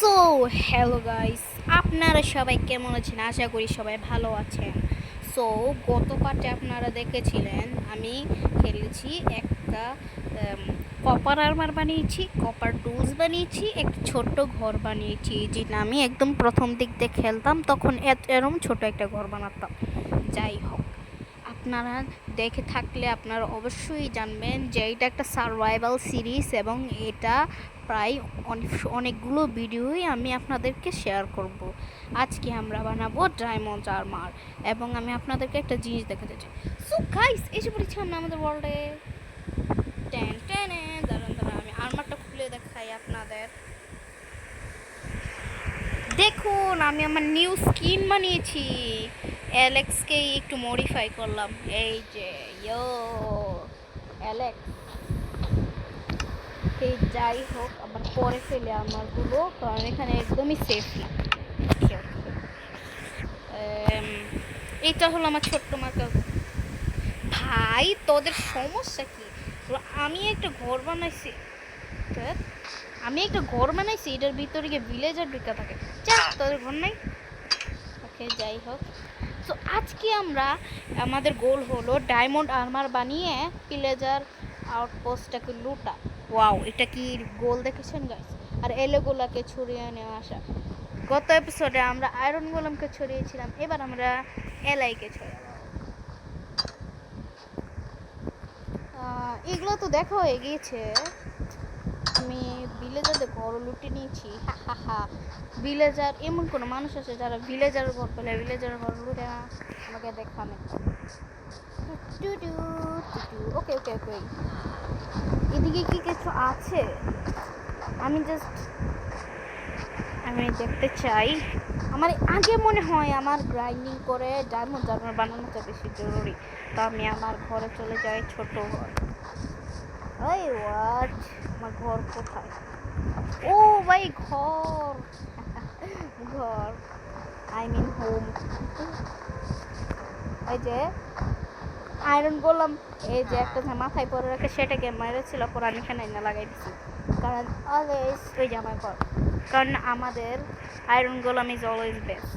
So hello guys, আপনারা সবাই কেমন আছেন? আশা করি সবাই ভালো আছেন। সো গত পার্টে আপনারা দেখেছিলেন আমি খেলেছি একটা কপার আর্মার বানিয়েছি, কপার টুলস বানিয়েছি, একটা ছোট্ট ঘর বানিয়েছি, যেটা আমি একদম প্রথম দিক দিয়ে খেলতাম তখন এরম ছোট একটা ঘর বানাতাম। যাই হোক, আপনারা দেখে থাকলে আপনারা অবশ্যই জানবেন যে এটা একটা সার্ভাইভাল সিরিজ এবং এটা প্রায় অনেকগুলো ভিডিওই আমি আপনাদেরকে শেয়ার করব। আজকে আমরা বানাবো ডায়মন্ড আর্মার এবং আমি আপনাদেরকে একটা জিনিস দেখাতে চাই। সো গাইস, এসে পড়েছি আমরা আমাদের ওয়ার্ল্ডে। টেন টেনে দাঁড়ান দাঁড়ান, আমি আর্মারটা খুলে দেখাই আপনাদের। দেখুন, আমি আমার নিউ স্কিন বানিয়েছি। অ্যালেক্সকে একটু মডিফাই করলাম। এই যে ইয়ো অ্যালেক্স। যাই হোক, আবার পরে ফেলে আমারগুলো, কারণ এখানে একদমই সেফ না। এটা হলো আমার ছোট্ট মার্কা। ভাই, তোদের সমস্যা কি? আমি একটা ঘর বানাইছি, এটার ভিতরে গিয়ে ভিলেজার ঢুকা থাকে। যা, তোদের ঘর নাই। ওকে, যাই হোক, সো আজকে আমাদের গোল হলো ডায়মন্ড আর্মার বানিয়ে ভিলেজার আউটপোস্টটাকে লুটা। ওয়াও, এটা কি গোল দেখেছেন গাইস? আর এলোগুলাকে ছড়িয়ে নিয়ে আসা। গত এপিসোডে আমরা আয়রন গোলামকে ছড়িয়েছিলাম, এবার আমরা এলাইকে ছড়াবো। এগুলো তো দেখা হয়ে গিয়েছে। আমি ভিলেজারদের ঘর লুটে নিয়েছি। হা হা হা। ভিলেজার, এমন কোনো মানুষ আছে যারা ভিলেজার ঘর পেলে ভিলেজারের ঘর লুটে না? আমাকে দেখানো। ওকে ওকে ওকে, এদিকে কি কিছু আছে? আমি দেখতে চাই। আমার আগে মনে হয় আমার গ্রাইন্ডিং করে ডায়মন্ড আর্মার বানানোটা বেশি জরুরি। তো আমি আমার ঘরে চলে যাই, ছোট ঘর। ওই ওয়াচ, আমার ঘর কোথায়? ও ভাই, ঘর ঘর, আই মিন হোম। এই যে আয়রন গোলাম, এই যে একটা মাথায় পরে রাখে, সেটাকে মেরেছিল, পরে আমি এখানে না লাগাই দিচ্ছি, কারণ অলওয়েজ ওই যে আমার ঘর, কারণ আমাদের iron golem is always best.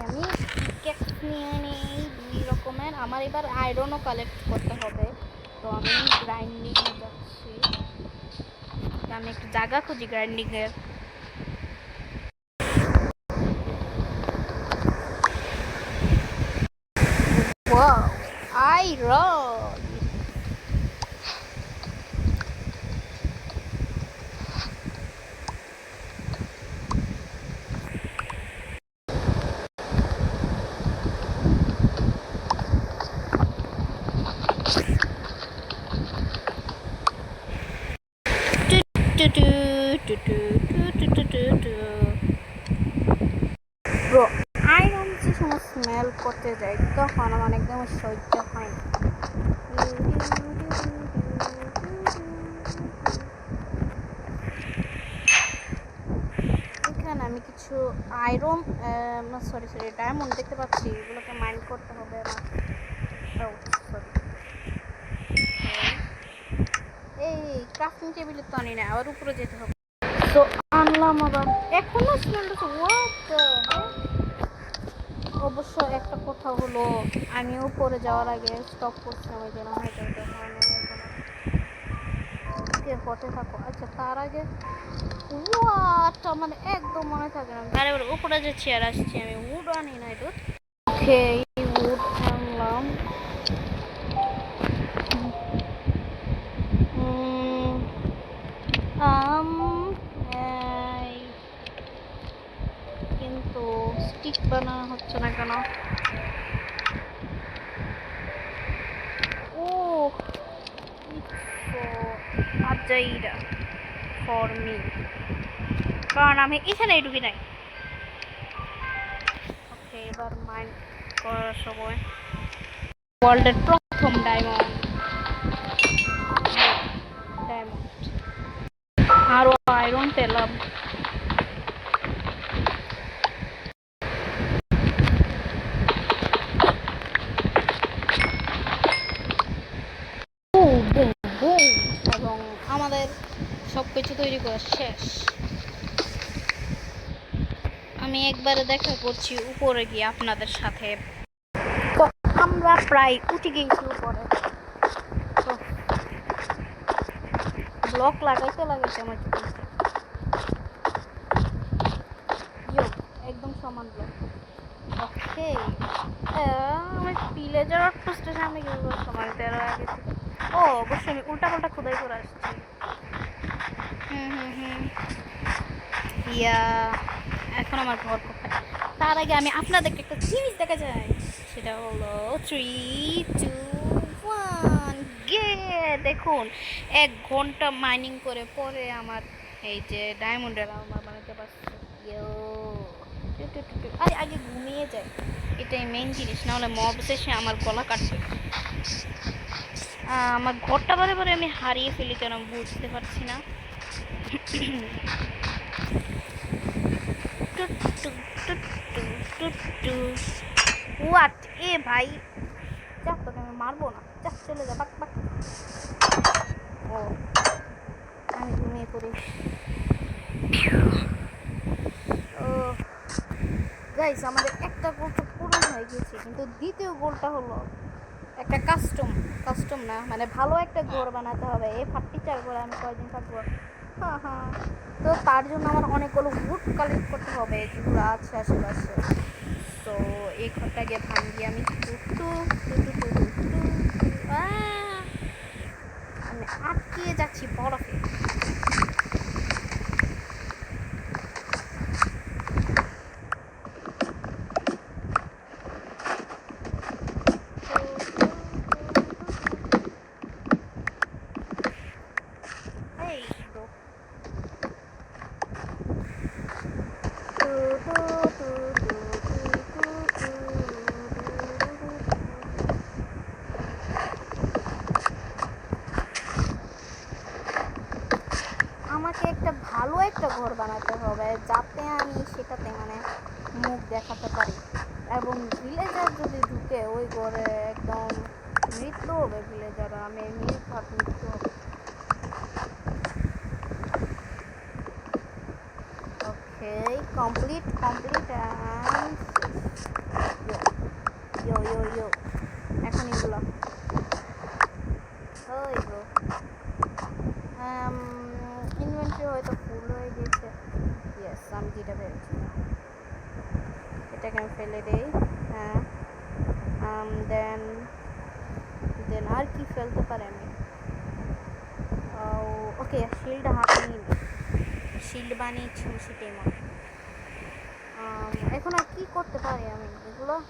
আমি পিকেক্স নিয়ে নিই 2 রকমের। আমার এবার আয়রনও কালেক্ট করতে হবে, তো আমি গ্রাইন্ডিংয়ে যাচ্ছি। আমি একটু জায়গা খুঁজি গ্রাইন্ডিংয়ের। Wow, iron! ব্রো, আয়রন যে সময় স্মেল করতে যাই তখন আমার একদম সহ্য হয় না। এখানে আমি কিছু আয়রন, সরি ডায়মন্ড দেখতে পাচ্ছি, এগুলোকে মাইন্ড করতে হবে আমার। এই ক্রাফটিং টেবিলে তো আনি না, আবার উপরে যেতে হবে। তো আনলাম, আবার এখনো স্মেলটা অবশ্য একটা কথা হলো, আমি উপরে যাওয়ার আগে স্টপ করছিলাম, ওই জন্য হয়তো হতে থাকো। আচ্ছা, তার আগে ওয়াটা মানে একদম মনে থাকে না। তার এবার উপরে যে চেয়ার আসছি, আমি উড আনি নাই তো। ওকে, উড আনলাম। কিন্তু স্টিক বানানো হচ্ছে না কেন? ও, আজাইরা ফর মি, কারণ আমি এখানে ঢুকি নাই। ওকে, এবার মাইন্ড করার সময়। ওয়ার্ল্ডের প্রথম ডায়মন্ড, আরো আয়রন পেলাম। এবং আমাদের সব কিছু তৈরি করা শেষ। আমি একবারে দেখা করছি উপরে গিয়ে আপনাদের সাথে। তো আমরা প্রায় উঠে গিয়েছি উপরে। তো ব্লক লাগাইতে লাগাইতে আমার একদম সমান ব্লক। ওকে আমি ভিলেজার আউটপোস্টের সামনে গিয়ে সমান তেরো আগে থেকে। ও অবশ্যই আমি উল্টা পাল্টা খোদাই করে আসছি। ইয়া এখন আমার ঘর কোথায়? তার আগে আমি আপনাদেরকে একটা জিনিস দেখা যায়, সেটা হলো 3 2 1 গে। দেখুন 1 ঘন্টা মাইনিং করে পরে আমার এই যে ডায়মন্ডের আমার বানাতে পারছি। ইয়ো আরে আগে ঘুমিয়ে যায়, এটাই মেইন জিনিস, না হলে মব শেষে আমার গলা কাটবে। আমার ঘরটা বারে বারে আমি হারিয়ে ফেলি কেন বুঝতে পারছি না। হোয়াট এ ভাই, যা তোকে আমি মারবো না, যা চলে যা, বাক বাক। ও আমি ঘুমিয়ে পড়ি। ও গাইস আমাদের একটা গোল তো পূরণ হয়ে গেছে, কিন্তু দ্বিতীয় গোলটা হলো একটা কাস্টম না, মানে ভালো একটা ঘর বানাতে হবে। এই ফার্নিচার ঘরে আমি কয়দিন থাকবো? হ্যাঁ হ্যাঁ, তো তার জন্য আমার অনেকগুলো উড কালেক্ট করতে হবে যেগুলো আছে আশেপাশে। তো এই ঘরটাকে ভাঙিয়ে আমি আমি আটকিয়ে যাচ্ছি বরফে। আমাকে একটা ভালো একটা ঘর বানাতে হবে যাতে আমি সেটাতে মানে মুখ দেখাতে পারি, এবং ভিলেজার যদি ঢুকে ওই ঘরে একদম মৃত্যু হবে। ভিলেজার আমি নির্ঘাত মৃত্যু হবে। ওকে কমপ্লিট অ্যান্ড ইয়ো এখন এগুলো ওই ব্রো ইনভেন্টরি হয়তো ফুল হয়ে গেছে। ইয়েস আমি যেটা পেরেছি এটাকে আমি ফেলে দেই। হ্যাঁ দেন আর কি ফেলতে পারে আমি? ওকে শিল্ড হাতে নিই, শিল্ড বানিয়েছি সেটাই মনে। এখন আর কি করতে পারি আমি? এগুলোর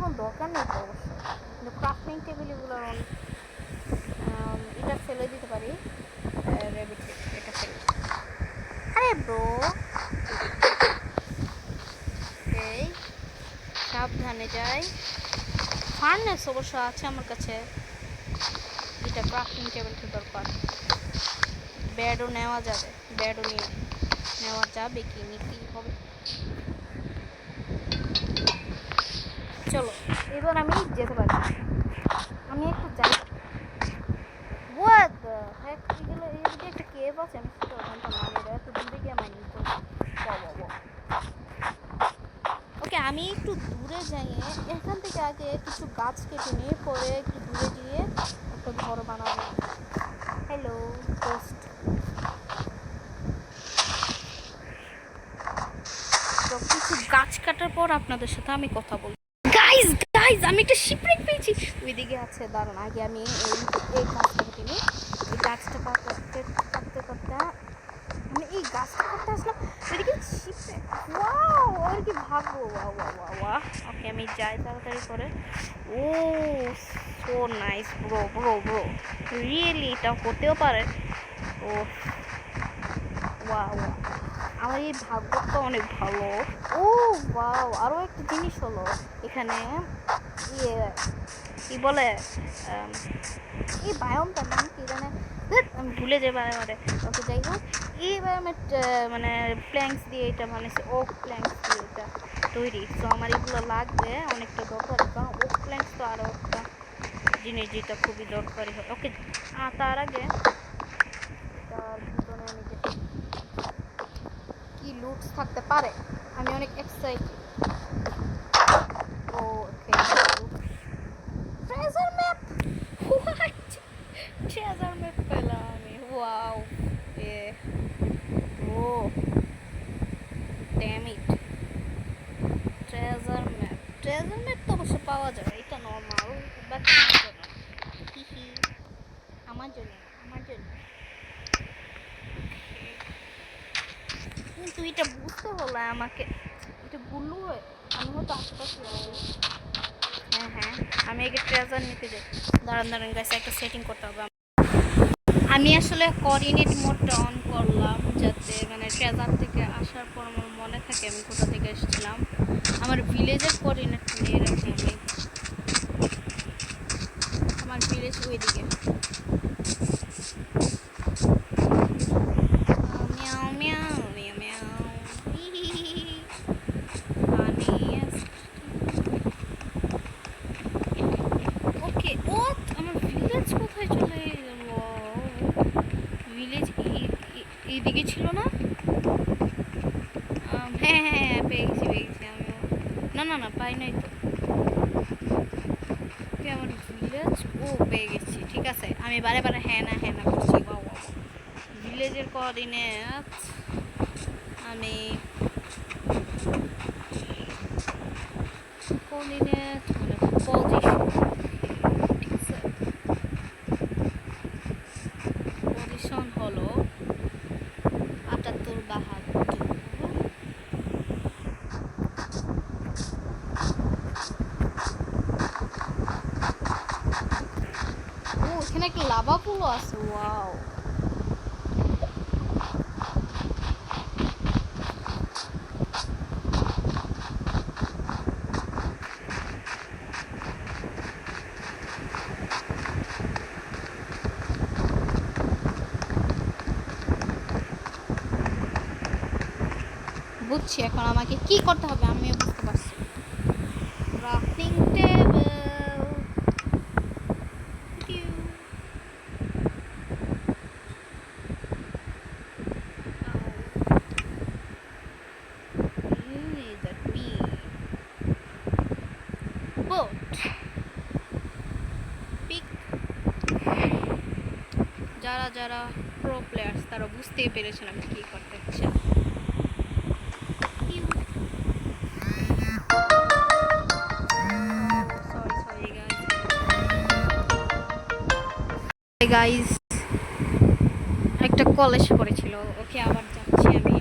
কোনো দরকার নেই তো অবশ্য, কিন্তু ক্রাফটিং টেবিল এগুলোর এটা ফেলে দিতে পারি। এটা ফেলে, আরে ব্রো এই সাবধানে যাই। ফার্নেস অবশ্য আছে আমার কাছে, এটা ক্রাফটিং টেবিলটা দরকার। ব্যাডও নেওয়া যাবে, ব্যাডও নেওয়া যাবে কি নিতেই হবে। চলো এবার আমি যেতে পারি, আমি একটু যাই। What the heck? এগুলো এইদিকে একটা কেভ আছে, আমি সেটা জানতাম না। আমি এত দূরে গিয়ে মাইনিং করবো। ওকে আমি একটু দূরে যাই, এখান থেকে আগে কিছু গাছ কেটে নিয়ে পরে একটু দূরে গিয়ে একটা ঘর বানাবো। Hello post. তো কিছু গাছ কাটার পর আপনাদের সাথে আমি কথা বলবো। গাইজ আমি একটা শিপরেক পেয়েছি, ওইদিকে আছে, দাঁড়ান আগে আমি এই গাছটা কেটে নিই। এই গাছটা কাটতে আমি এই গাছটা কাটতে আসলাম, ওইদিকে শিপরেক। ওয়াও আর কি ভাগবো, ওয়া ওকে আমি যাই তাড়াতাড়ি করে। ও সো নাইস ব্রো রিয়েলি এটা হতেও পারে। ও ওয়া আমার এই ভাগ্যটা অনেক ভালো। ও ওয়াও আরও একটা জিনিস হলো এখানে, কি বলে এই বায়োমটার নাম কি জানে, আমি ভুলে যাই বারে। ওকে যাই হোক এই বায়োমের মানে প্ল্যাঙ্কস দিয়ে এটা বানিয়েছে, ওক প্ল্যাঙ্কস দিয়ে এটা তৈরি। তো আমার এগুলো লাগবে অনেকটা দরকারি, কারণ ওক প্ল্যাঙ্কস তো আরও একটা জিনিস যেটা খুবই দরকারি হয়। ওকে তার আগে তার ভিতরে আমি থাকতে পারে। আমি অনেক excited. Okay, treasure map, what, treasure map পেলাম আমি, wow, A O damn it, treasure map, treasure map তো অবশ্য পাওয়া যায়, এটা নর্মাল, বাট আমার জন্য না, হিহি, আমার জন্য না, আমার জন্য। কিন্তু এটা বুঝতে হলো আমাকে, এটা গুলো আমি হয়তো আশেপাশে আছি। হ্যাঁ হ্যাঁ, আমি আগে ট্রেজার নিতে যাই। দাঁড়ান দাঁড়ান গাইস, একটা সেটিং করতে হবে। আমি আসলে কোঅর্ডিনেট মোডটা অন করলাম যাতে মানে ট্রেজার থেকে আসার পর আমার মনে থাকে আমি কোথা থেকে এসেছিলাম। আমার ভিলেজের কোঅর্ডিনেট নিয়ে রাখি আমি, আমার ভিলেজ ওইদিকে। মিয়াও মিয়াও মিয়াও মিয়াও, ওকে, ও আমার ভিলেজ কোথায় চলে গেল? ভিলেজ এইদিকে ছিল না? হ্যাঁ হ্যাঁ হ্যাঁ, পেয়েছি পেয়েছি আমিও। না না না, পাই নাই তো। আমার ভিলেজ, ও পেয়ে গেছি, ঠিক আছে। আমি বারে বারে হ্যাঁ না করছি। বাবা, ভিলেজের কোঅর্ডিনেট আমি কোঅর্ডিনেট মানে পজিশন, ঠিক আছে, পজিশন হলো ৭৮-৭২। ও এখানে একটা লাভা পুলও আছে, ওয়াও। বুঝছি এখন আমাকে কি করতে হবে, আমিও বুঝতে পারছি। ক্রাফটিং টেবিল, যারা যারা প্রো প্লেয়ার্স তারা বুঝতেই পেরেছেন আমি কি করতে চাই। গাইস, একটা কল এসে পড়েছিল, ওকে আবার যাচ্ছি আমি।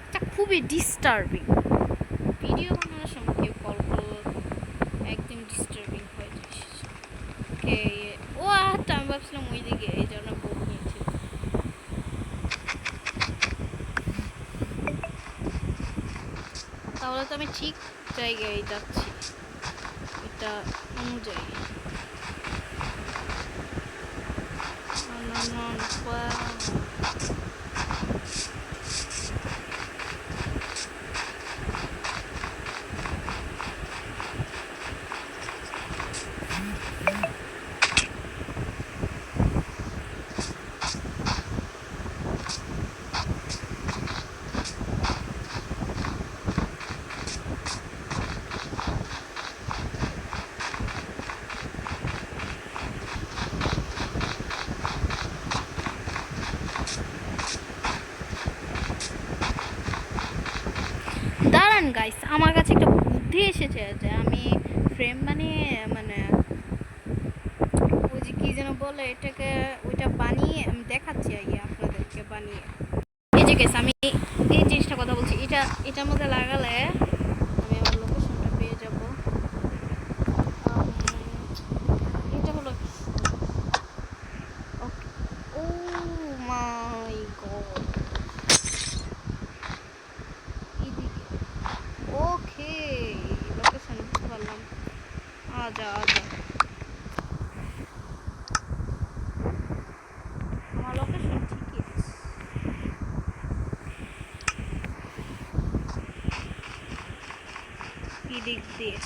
এটা খুবই ডিস্টার্বিং, ভিডিও বানানোর সময় কেউ কল করলো একদম ডিস্টার্বিং হয়ে যায়। ওকে, ও আচ্ছা, আমি ভাবছিলাম ওই দিকে, এই জন্য বোট নিয়েছি। তাহলে তো আমি ঠিক জায়গায় যাচ্ছি এটা অনুযায়ী। দাঁড়ান গাইস, আমার কাছে একটা বুদ্ধি এসেছে যে আমি ফ্রেম বানিয়ে মানে ওই যে কি যেন বলে এটাকে, ওইটা বানিয়ে আমি দেখাচ্ছি আগে আপনাদেরকে বানিয়ে। এই যে গাইস, আমি এই জিনিসটা কথা বলছি, এটার মধ্যে লাগালে আমি আমার লোকেশনটা পেয়ে যাব। এটা হলো ওকে, ও মাই গড, ওকে লোকেশন বুঝতে পারলাম। আজা আজা, আমার লোকেশন ঠিকই আছে। কি দিক দিয়ে